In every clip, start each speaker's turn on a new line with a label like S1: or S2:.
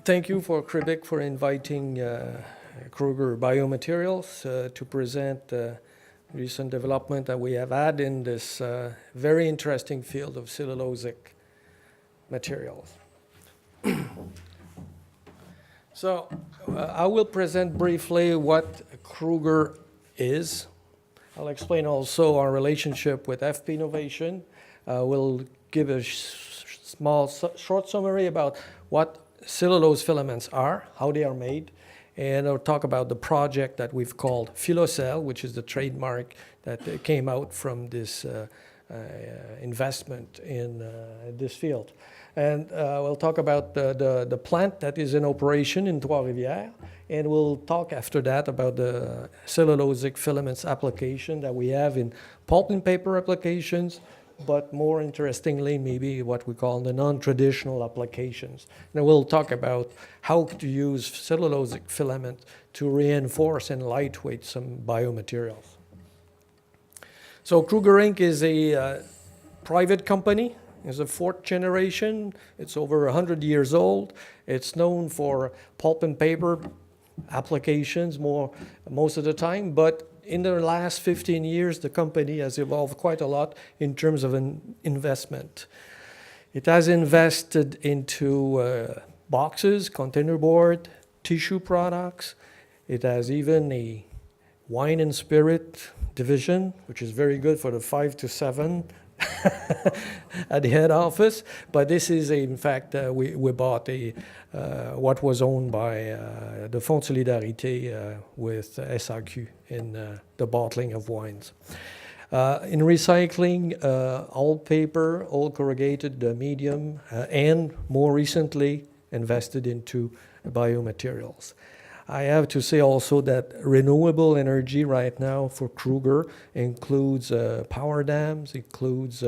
S1: Thank you for CRIBIQ for inviting Kruger Biomaterials to present recent development that we have had in this very interesting field of cellulosic materials. So I will present briefly what Kruger is. I'll explain also our relationship with FP Innovation. We'll give a short summary about what cellulose filaments are, how they are made, and I'll talk about the project that we've called PhiloCell, which is the trademark that came out from this investment in this field. And we'll talk about the plant that is in operation in Trois-Rivières, and we'll talk after that about the cellulosic filaments application that we have in pulp and paper applications, but more interestingly, maybe what we call the non-traditional applications. And we'll talk about how to use cellulosic filament to reinforce and lightweight some biomaterials. So Kruger Inc. is a private company. It's a fourth generation. It's over 100 years old. It's known for pulp and paper applications most of the time, but in the last 15 years, the company has evolved quite a lot in terms of an investment. It has invested into boxes, containerboard, tissue products. It has even a wine and spirit division, which is very good for the 5 to 7 at the head office. But this is, in fact, we bought what was owned by the Fonds de Solidarité with SAQ in the bottling of wines. In recycling, all paper, all corrugated medium, and more recently invested into biomaterials. I have to say also that renewable energy right now for Kruger includes power dams, includes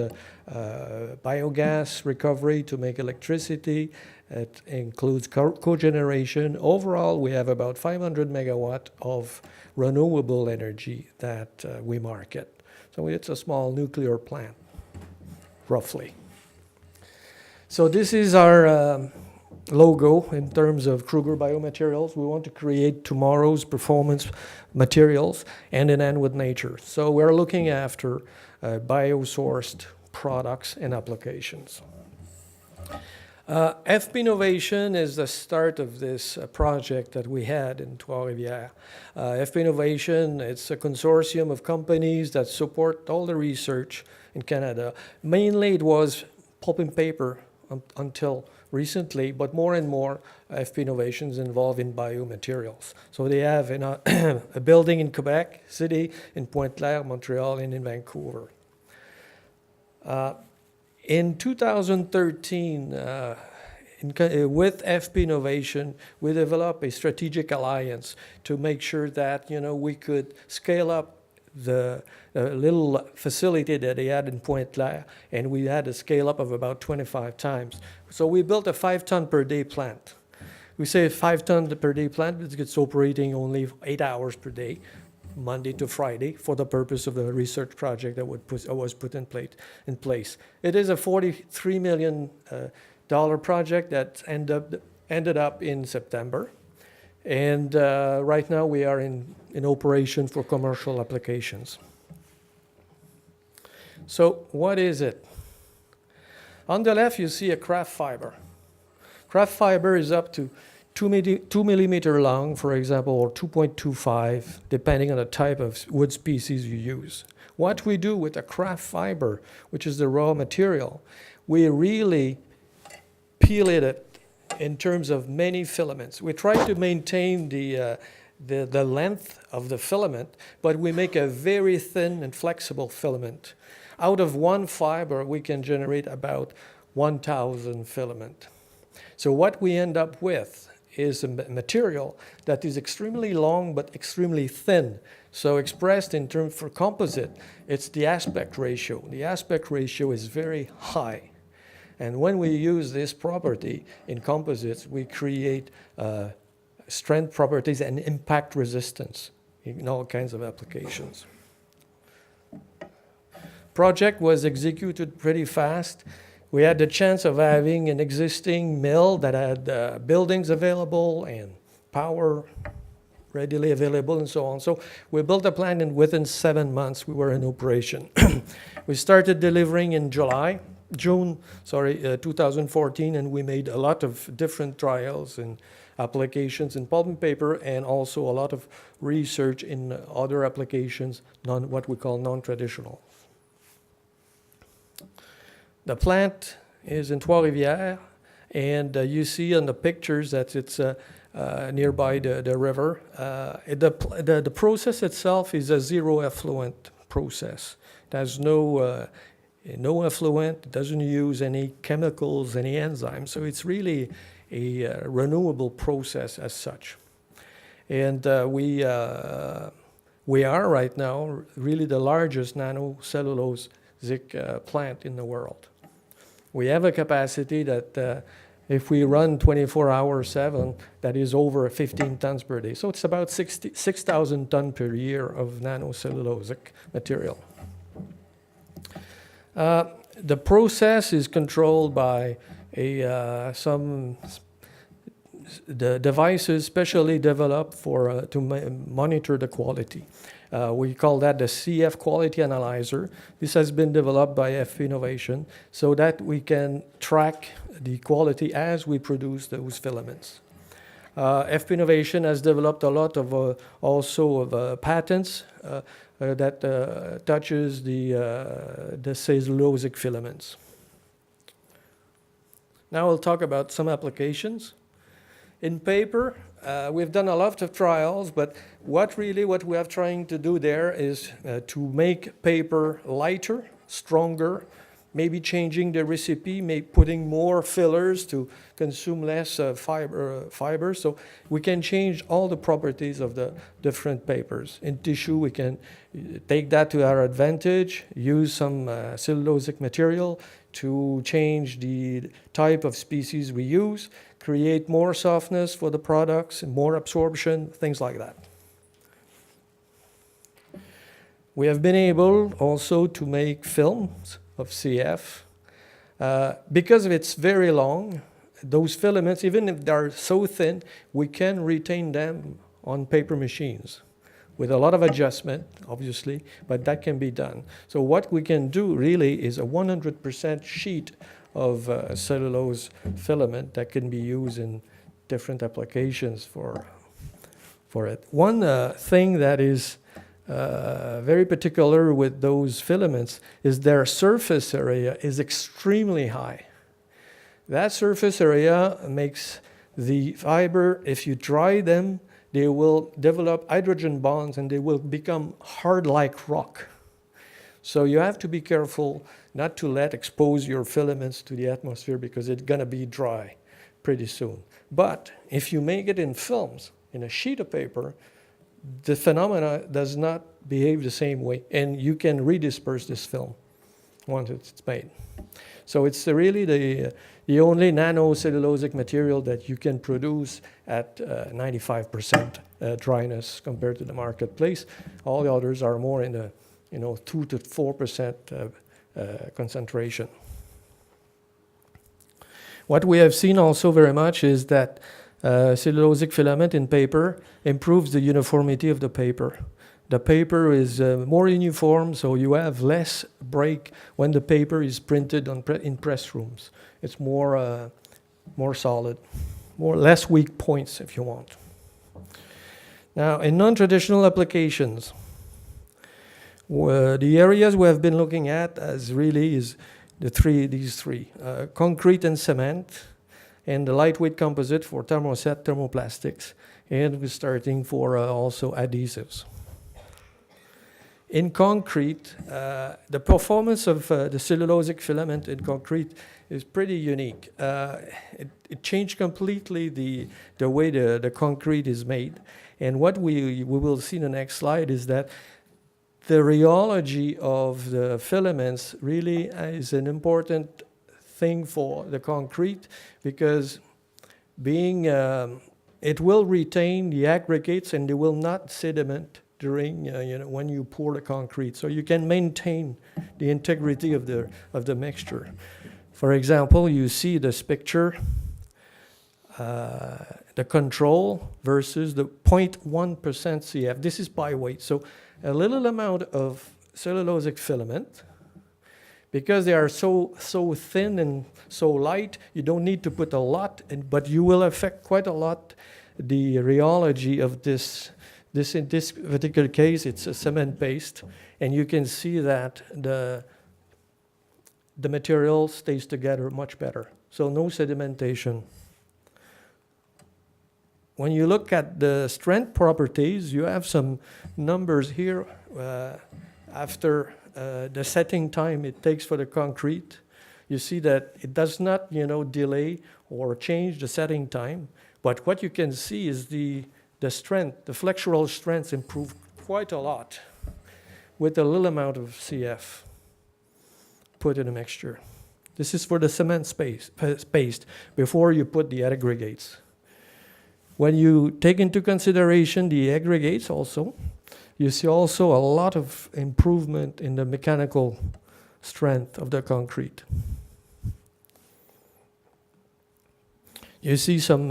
S1: biogas recovery to make electricity, it includes cogeneration. Overall, we have about 500 megawatt of renewable energy that we market. So it's a small nuclear plant, roughly. So this is our logo in terms of Kruger Biomaterials. We want to create tomorrow's performance materials and in end with nature. So we're looking after biosourced products and applications. FP Innovation is the start of this project that we had in Trois-Rivières. FP Innovation, it's a consortium of companies that support all the research in Canada. Mainly it was pulp and paper until recently, but more and more FP Innovations involved in biomaterials. So they have a building in Quebec City, in Pointe-Claire, Montreal, and in Vancouver. In 2013, with FP Innovation, we developed a strategic alliance to make sure that we could scale up the little facility that they had in Pointe-Claire, and we had a scale up of about 25 times. So we built a 5-ton per day plant. We say a 5-ton per day plant because it's operating only 8 hours per day, Monday to Friday, for the purpose of the research project that was put in place. It is a $43 million project that ended up in September. And right now we are in operation for commercial applications. So what is it? On the left, you see a craft fiber. Craft fiber is up to 2 millimeter long, for example, or 2.25, depending on the type of wood species you use. What we do with a craft fiber, which is the raw material, we really peel it in terms of many filaments. We try to maintain the length of the filament, but we make a very thin and flexible filament. Out of one fiber, we can generate about 1,000 filament. So what we end up with is a material that is extremely long but extremely thin. So expressed in terms for composite, it's the aspect ratio. The aspect ratio is very high. And when we use this property in composites, we create strength properties and impact resistance in all kinds of applications. Project was executed pretty fast. We had the chance of having an existing mill that had buildings available and power readily available and so on. So we built a plant, and within 7 months we were in operation. We started delivering in June 2014, and we made a lot of different trials and applications in pulp and paper, and also a lot of research in other applications, what we call non-traditional. The plant is in Trois-Rivières, and you see on the pictures that it's nearby the river. The process itself is a zero effluent process. It has no effluent. It doesn't use any chemicals, any enzymes. So it's really a renewable process as such. And we are right now really the largest nanocellulosic plant in the world. We have a capacity that if we run 24 hours 7, that is over 15 tons per day. So it's about 6,000 tons per year of nanocellulosic material. The process is controlled by some devices specially developed for to monitor the quality. We call that the CF quality analyzer. This has been developed by FP Innovation so that we can track the quality as we produce those filaments. FP Innovation has developed a lot of patents that touches the cellulosic filaments. Now we'll talk about some applications. In paper, we've done a lot of trials, but what we are trying to do there is to make paper lighter, stronger, maybe changing the recipe, maybe putting more fillers to consume less fiber. So we can change all the properties of the different papers. In tissue, we can take that to our advantage, use some cellulosic material to change the type of species we use, create more softness for the products, and more absorption, things like that. We have been able also to make films of CF. Because it's very long, those filaments, even if they're so thin, we can retain them on paper machines with a lot of adjustment, obviously, but that can be done. So what we can do really is a 100% sheet of cellulose filament that can be used in different applications for it. One thing that is very particular with those filaments is their surface area is extremely high. That surface area makes the fiber, if you dry them, they will develop hydrogen bonds and they will become hard like rock. So you have to be careful not to expose your filaments to the atmosphere because it's going to be dry pretty soon. But if you make it in films, in a sheet of paper, the phenomena does not behave the same way, and you can redisperse this film once it's made. So it's really the only nanocellulosic material that you can produce at 95% dryness compared to the marketplace. All the others are more in the 2 to 4% concentration. What we have seen also very much is that cellulosic filament in paper improves the uniformity of the paper. The paper is more uniform, so you have less break when the paper is printed in press rooms. It's more solid, less weak points, if you want. Now, in non-traditional applications, the areas we have been looking at is these three: concrete and cement, and the lightweight composite for thermoset, thermoplastics, and we're starting for also adhesives. In concrete, the performance of the cellulosic filament in concrete is pretty unique. It changed completely the way the concrete is made. And what we will see in the next slide is that the rheology of the filaments really is an important thing for the concrete because it will retain the aggregates and they will not sediment during when you pour the concrete, so you can maintain the integrity of the mixture. For example, you see this picture, the control versus the 0.1% CF. This is by weight. So a little amount of cellulosic filament, because they are so thin and so light, you don't need to put a lot, but you will affect quite a lot the rheology of this. In this particular case, it's a cement paste, and you can see that the material stays together much better. So no sedimentation. When you look at the strength properties, you have some numbers here after the setting time it takes for the concrete. You see that it does not, delay or change the setting time. But what you can see is the strength, the flexural strengths improve quite a lot with a little amount of CF put in a mixture. This is for the cement paste before you put the aggregates. When you take into consideration the aggregates also, you see also a lot of improvement in the mechanical strength of the concrete. You see some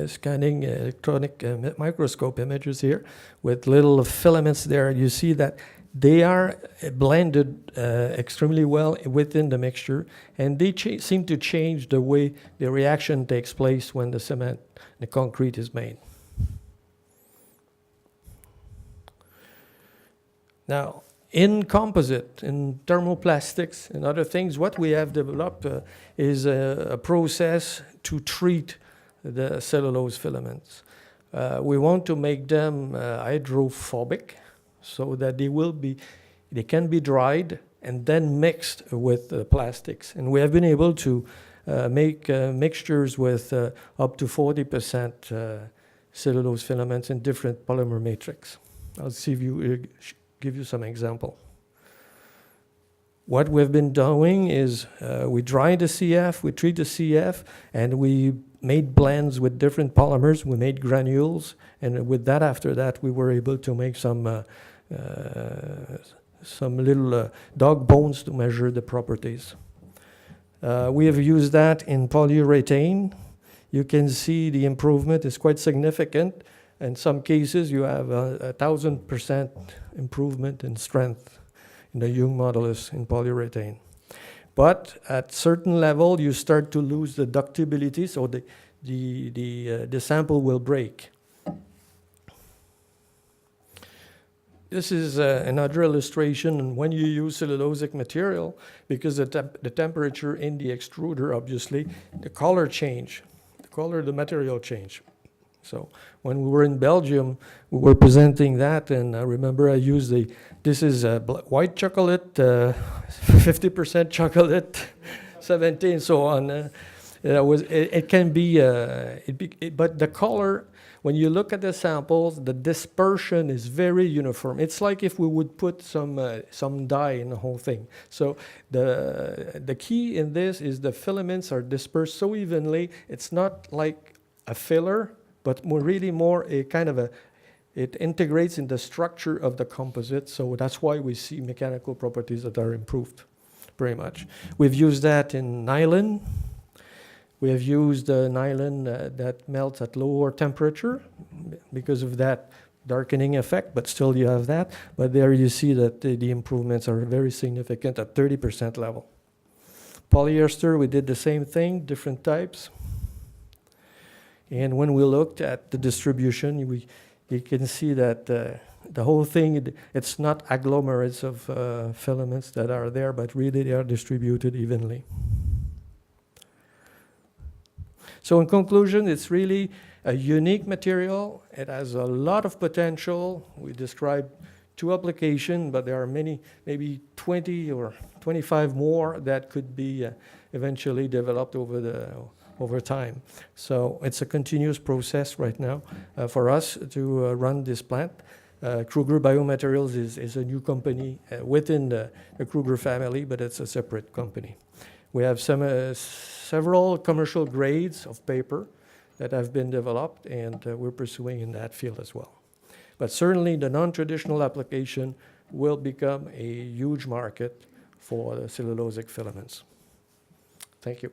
S1: scanning electronic microscope images here with little filaments there. You see that they are blended extremely well within the mixture, and they seem to change the way the reaction takes place when the cement, the concrete is made. Now, in composite, in thermoplastics and other things, what we have developed is a process to treat the cellulose filaments. We want to make them hydrophobic so that they can be dried and then mixed with plastics. And we have been able to make mixtures with up to 40% cellulose filaments in different polymer matrix. I'll see if you give you some example. What we've been doing is we dry the CF, we treat the CF, and we made blends with different polymers. We made granules, and with that, after that, we were able to make some little dog bones to measure the properties. We have used that in polyurethane. You can see the improvement is quite significant. In some cases, you have 1,000% improvement in strength in the Young modulus in polyurethane. But at certain level, you start to lose the ductibility, so the sample will break. This is another illustration, and when you use cellulosic material, because the temperature in the extruder, obviously, the color change, the material change. So when we were in Belgium, we were presenting that, and I remember I used this is white chocolate, 50% chocolate, 17, so on. It can be, but the color, when you look at the samples, the dispersion is very uniform. It's like if we would put some dye in the whole thing. So the key in this is the filaments are dispersed so evenly. It's not like a filler, but really more a kind of it integrates in the structure of the composite. So that's why we see mechanical properties that are improved very much. We've used that in nylon. We have used nylon that melts at lower temperature because of that darkening effect, but still you have that. But there you see that the improvements are very significant at 30% level. Polyester, we did the same thing, different types. And when we looked at the distribution, you can see that the whole thing, it's not agglomerates of filaments that are there, but really they are distributed evenly. So in conclusion, it's really a unique material. It has a lot of potential. We described 2 applications, but there are many, maybe 20 or 25 more that could be eventually developed over time. So it's a continuous process right now for us to run this plant. Kruger Biomaterials is a new company within the Kruger family, but it's a separate company. We have several commercial grades of paper that have been developed, and we're pursuing in that field as well. But certainly the non-traditional application will become a huge market for the cellulosic filaments. Thank you.